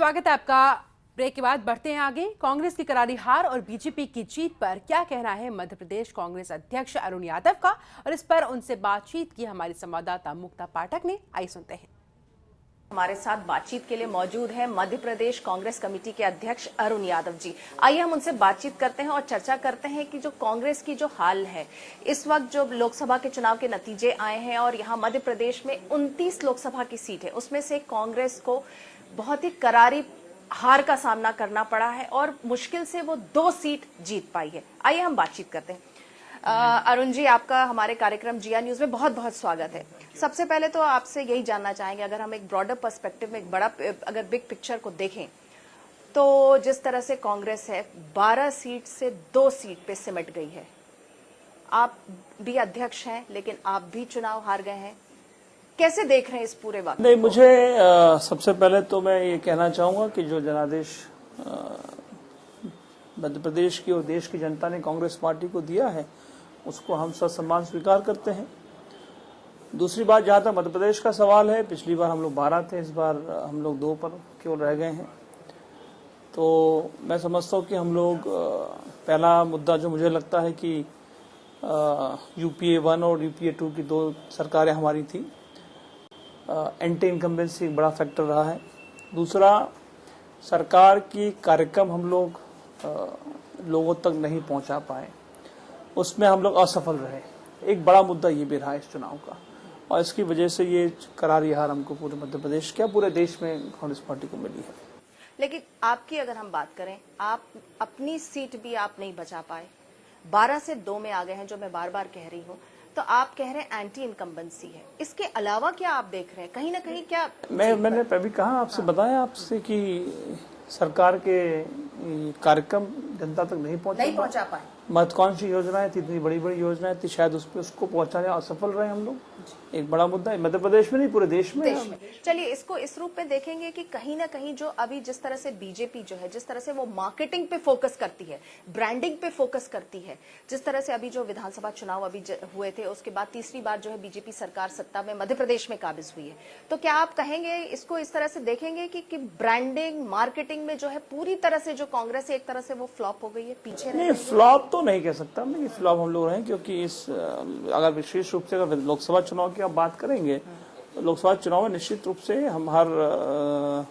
स्वागत है आपका। ब्रेक के बाद बढ़ते हैं आगे। कांग्रेस की करारी हार और बीजेपी की जीत पर क्या कहना है मध्य प्रदेश कांग्रेस अध्यक्ष अरुण यादव का, और इस पर उनसे बातचीत की हमारी संवाददाता मुक्ता पाठक ने। आइए सुनते हैं। हमारे साथ बातचीत के लिए मौजूद है मध्य प्रदेश कांग्रेस कमेटी के अध्यक्ष अरुण यादव जी। आइए हम उनसे बातचीत करते हैं और चर्चा करते हैं कि जो कांग्रेस की जो हाल है इस वक्त, जो लोकसभा के चुनाव के नतीजे आए हैं और यहाँ मध्य प्रदेश में 29 लोकसभा की सीट है, उसमें से कांग्रेस को बहुत ही करारी हार का सामना करना पड़ा है और मुश्किल से वो 2 सीट जीत पाई है। आइए हम बातचीत करते हैं। अरुण जी, आपका हमारे कार्यक्रम जिया न्यूज में बहुत बहुत स्वागत है। सबसे पहले तो आपसे यही जानना चाहेंगे, अगर हम एक ब्रॉडर पर्सपेक्टिव में, एक बड़ा अगर बिग पिक्चर को देखें तो जिस तरह से कांग्रेस है 12 सीट से 2 सीट पे सिमट गई है। आप भी अध्यक्ष हैं लेकिन आप भी चुनाव हार गए हैं, कैसे देख रहे हैं इस पूरे वक्त? नहीं, मुझे सबसे पहले तो मैं ये कहना चाहूंगा कि जो जनादेश मध्य प्रदेश की और देश की जनता ने कांग्रेस पार्टी को दिया है उसको हम ससम्मान स्वीकार करते हैं। दूसरी बात, जहां तक मध्य प्रदेश का सवाल है, पिछली बार हम लोग 12 थे, इस बार हम लोग 2 पर केवल रह गए हैं। तो मैं समझता हूं कि हम लोग पहला मुद्दा जो मुझे लगता है कि यूपीए 1 और यूपीए 2 की 2 सरकारें हमारी थी, एंटी इनकम्बेंसी एक बड़ा फैक्टर रहा है। दूसरा, सरकार की कार्यक्रम हम लोग लोगों तक नहीं पहुंचा पाए, उसमें हम लोग असफल रहे। एक बड़ा मुद्दा ये भी रहा इस चुनाव का, और इसकी वजह से ये करारी हार हमको पूरे मध्य प्रदेश, क्या पूरे देश में कांग्रेस पार्टी को मिली है। लेकिन आपकी अगर हम बात करें, आप अपनी सीट भी आप नहीं बचा पाए, 12 से 2 में आ गए हैं, जो मैं बार बार कह रही हूँ। तो आप कह रहे हैं एंटी इनकम्बेंसी है, इसके अलावा क्या आप देख रहे हैं? कहीं ना कहीं क्या मैंने अभी कहा आपसे, बताया आपसे कि सरकार के कार्यक्रम जनता तक नहीं पहुंचा पाए। महत्वाकांक्षी योजनाएं थी, इतनी बड़ी बड़ी योजनाएं थी, शायद उसको पहुंचाने असफल रहे हम लोग। एक बड़ा मुद्दा है मध्य प्रदेश में नहीं, पूरे देश में। चलिए इसको इस रूप में देखेंगे कि कहीं ना कहीं जो अभी जिस तरह से बीजेपी जो है, जिस तरह से वो मार्केटिंग पे फोकस करती है, ब्रांडिंग पे फोकस करती है, जिस तरह से अभी जो विधानसभा चुनाव अभी हुए थे उसके बाद तीसरी बार जो है बीजेपी सरकार सत्ता में मध्य प्रदेश में काबिज हुई है, तो क्या आप कहेंगे इसको इस तरह से देखेंगे कि ब्रांडिंग मार्केटिंग में जो है पूरी तरह से जो कांग्रेस है एक तरह से वो फ्लॉप हो गई है, पीछे नहीं? फ्लॉप तो नहीं कह सकता मैं, फ्लॉप हम लोग रहे, क्योंकि इस अगर विशेष रूप से अगर लोकसभा चुनाव की आप बात करेंगे तो लोकसभा चुनाव में निश्चित रूप से हम हर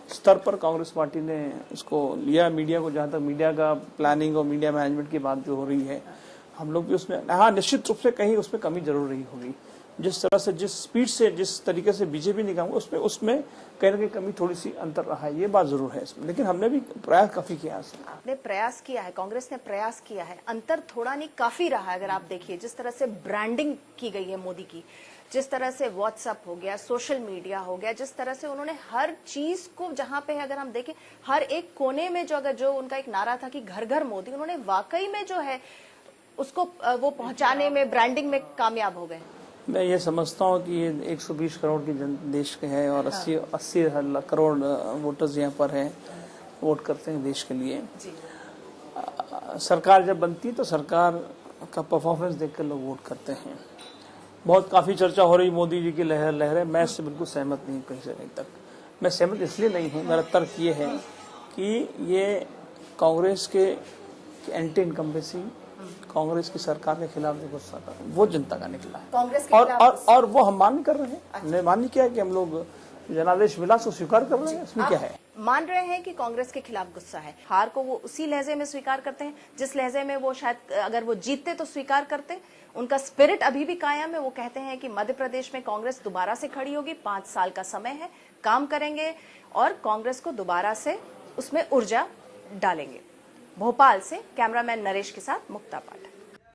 स्तर पर कांग्रेस पार्टी ने इसको लिया। मीडिया को, जहां तक मीडिया का प्लानिंग और मीडिया मैनेजमेंट की बात जो हो रही है, हम लोग भी उसमें, हाँ निश्चित रूप से कहीं उसमें कमी जरूर रही होगी। जिस तरह से, जिस स्पीड से, जिस तरीके से बीजेपी ने काम, उसमें कहीं ना कहीं कमी, थोड़ी सी अंतर रहा है, ये बात जरूर है इसमें। लेकिन हमने भी प्रयास काफी किया है। आपने प्रयास किया है, कांग्रेस ने प्रयास किया है, अंतर थोड़ा नहीं काफी रहा है। अगर आप देखिए जिस तरह से ब्रांडिंग की गई है मोदी की, जिस तरह से व्हाट्सएप हो गया, सोशल मीडिया हो गया, जिस तरह से उन्होंने हर चीज को, जहां पे अगर हम देखें हर एक कोने में जो उनका एक नारा था कि घर घर मोदी, उन्होंने वाकई में जो है उसको वो पहुंचाने में, ब्रांडिंग में कामयाब हो गए। मैं ये समझता हूँ कि ये 120 करोड़ की देश के हैं और 80 करोड़ वोटर्स यहाँ पर हैं, वोट करते हैं देश के लिए। सरकार जब बनती है तो सरकार का परफॉर्मेंस देखकर लोग वोट करते हैं। बहुत काफी चर्चा हो रही मोदी जी की लहर है, मैं इससे बिल्कुल सहमत नहीं हूँ कहीं से कहीं तक। मैं सहमत इसलिए नहीं हूँ, मेरा तर्क ये है कि ये कांग्रेस के एंटी इनकम्बेंसी, कांग्रेस की सरकार के खिलाफ जो गुस्सा था वो जनता का निकला है, कांग्रेस के और वो हम मान्य कर रहे हैं। हमने मान्य किया कि हम लोग जनादेश विलास को स्वीकार कर रहे हैं। इसमें क्या है? मान रहे हैं कि कांग्रेस के खिलाफ गुस्सा है, हार को वो उसी लहजे में स्वीकार करते हैं जिस लहजे में वो शायद अगर वो जीतते तो स्वीकार करते। उनका स्पिरिट अभी भी कायम है। वो कहते हैं कि मध्य प्रदेश में कांग्रेस दोबारा से खड़ी होगी, 5 साल का समय है, काम करेंगे और कांग्रेस को दोबारा से उसमें ऊर्जा डालेंगे। भोपाल से कैमरामैन नरेश के साथ मुक्ता पाठक।